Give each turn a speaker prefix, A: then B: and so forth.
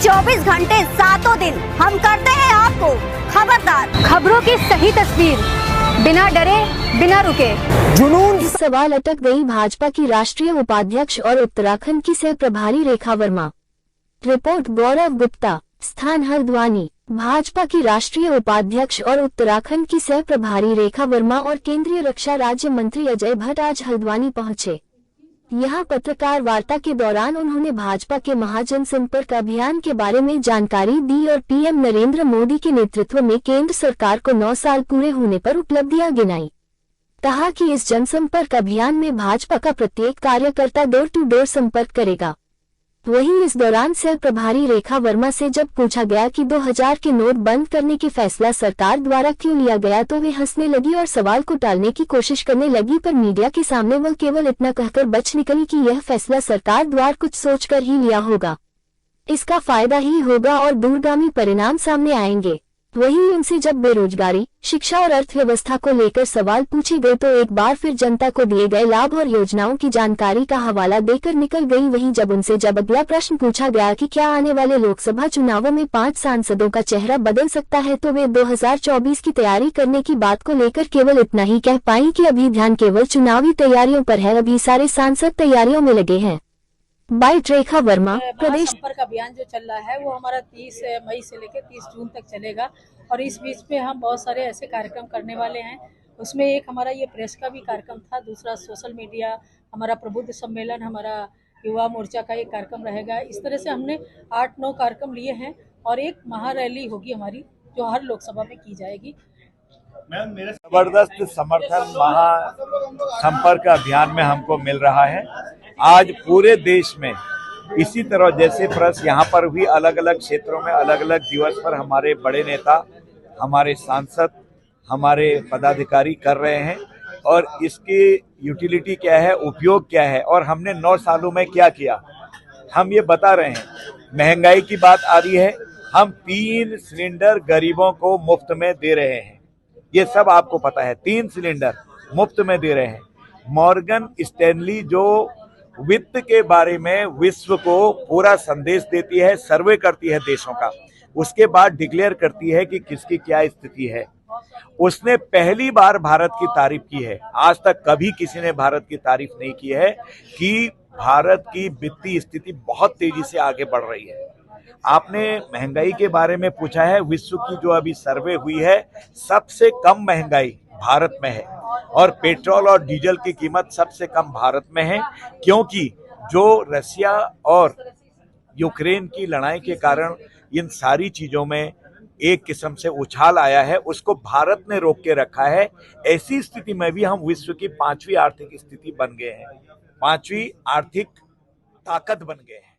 A: 24 घंटे 7 दिन हम करते हैं आपको खबरदार। खबरों की सही तस्वीर, बिना डरे बिना रुके।
B: जुनून सवाल अटक गई भाजपा की राष्ट्रीय उपाध्यक्ष और उत्तराखंड की सह प्रभारी रेखा वर्मा। रिपोर्ट गौरव गुप्ता, स्थान हल्द्वानी। भाजपा की राष्ट्रीय उपाध्यक्ष और उत्तराखंड की सह प्रभारी रेखा वर्मा और केंद्रीय रक्षा राज्य मंत्री अजय भट्ट आज हल्द्वानी पहुंचे। यहां पत्रकार वार्ता के दौरान उन्होंने भाजपा के महाजन संपर्क अभियान के बारे में जानकारी दी और पीएम नरेंद्र मोदी के नेतृत्व में केंद्र सरकार को 9 साल पूरे होने पर उपलब्धियां गिनाई। कहा कि इस जनसंपर्क अभियान में भाजपा का प्रत्येक कार्यकर्ता डोर टू डोर संपर्क करेगा। वहीं इस दौरान सह प्रभारी रेखा वर्मा से जब पूछा गया कि 2000 के नोट बंद करने के फैसला सरकार द्वारा क्यों लिया गया तो वे हंसने लगी और सवाल को टालने की कोशिश करने लगी, पर मीडिया के सामने वह केवल इतना कहकर बच निकली कि यह फैसला सरकार द्वारा कुछ सोचकर ही लिया होगा, इसका फायदा ही होगा और दूरगामी परिणाम सामने आएंगे। वहीं उनसे जब बेरोजगारी, शिक्षा और अर्थव्यवस्था को लेकर सवाल पूछे गए तो एक बार फिर जनता को दिए गए लाभ और योजनाओं की जानकारी का हवाला देकर निकल गई। वहीं जब अगला प्रश्न पूछा गया कि क्या आने वाले लोकसभा चुनावों में 5 सांसदों का चेहरा बदल सकता है तो वे 2024 की तैयारी करने की बात को लेकर केवल इतना ही कह पाई कि अभी ध्यान केवल चुनावी तैयारियों पर है, अभी सारे सांसद तैयारियों में लगे हैं। बाइट रेखा वर्मा।
C: प्रदेश संपर्क अभियान जो चल रहा है वो हमारा 30 मई से लेकर 30 जून तक चलेगा और इस बीच में हम बहुत सारे ऐसे कार्यक्रम करने वाले हैं। उसमें एक हमारा ये प्रेस का भी कार्यक्रम था, दूसरा सोशल मीडिया, हमारा प्रबुद्ध सम्मेलन, हमारा युवा मोर्चा का एक कार्यक्रम रहेगा। इस तरह से हमने 8-9 कार्यक्रम लिए हैं और एक महारैली होगी हमारी जो हर लोकसभा में की जाएगी।
D: जबरदस्त समर्थन महासंपर्क अभियान में हमको मिल रहा है। आज पूरे देश में इसी तरह जैसे प्रेस यहाँ पर भी अलग अलग क्षेत्रों में अलग अलग दिवस पर हमारे बड़े नेता, हमारे सांसद, हमारे पदाधिकारी कर रहे हैं और इसकी यूटिलिटी क्या है, उपयोग क्या है और हमने 9 सालों में क्या किया हम ये बता रहे हैं। महंगाई की बात आ रही है, हम 3 सिलेंडर गरीबों को मुफ्त में दे रहे हैं, ये सब आपको पता है। 3 सिलेंडर मुफ्त में दे रहे हैं। मॉर्गन स्टैनली जो वित्त के बारे में विश्व को पूरा संदेश देती है, सर्वे करती है देशों का, उसके बाद डिक्लेयर करती है कि किसकी क्या स्थिति है, उसने पहली बार भारत की तारीफ की है। आज तक कभी किसी ने भारत की तारीफ नहीं की है कि भारत की वित्तीय स्थिति बहुत तेजी से आगे बढ़ रही है। आपने महंगाई के बारे में पूछा है, विश्व की जो अभी सर्वे हुई है सबसे कम महंगाई भारत में है और पेट्रोल और डीजल की कीमत सबसे कम भारत में है, क्योंकि जो रसिया और यूक्रेन की लड़ाई के कारण इन सारी चीजों में एक किस्म से उछाल आया है, उसको भारत ने रोक के रखा है। ऐसी स्थिति में भी हम विश्व की 5वीं आर्थिक स्थिति बन गए हैं, 5वीं आर्थिक ताकत बन गए हैं।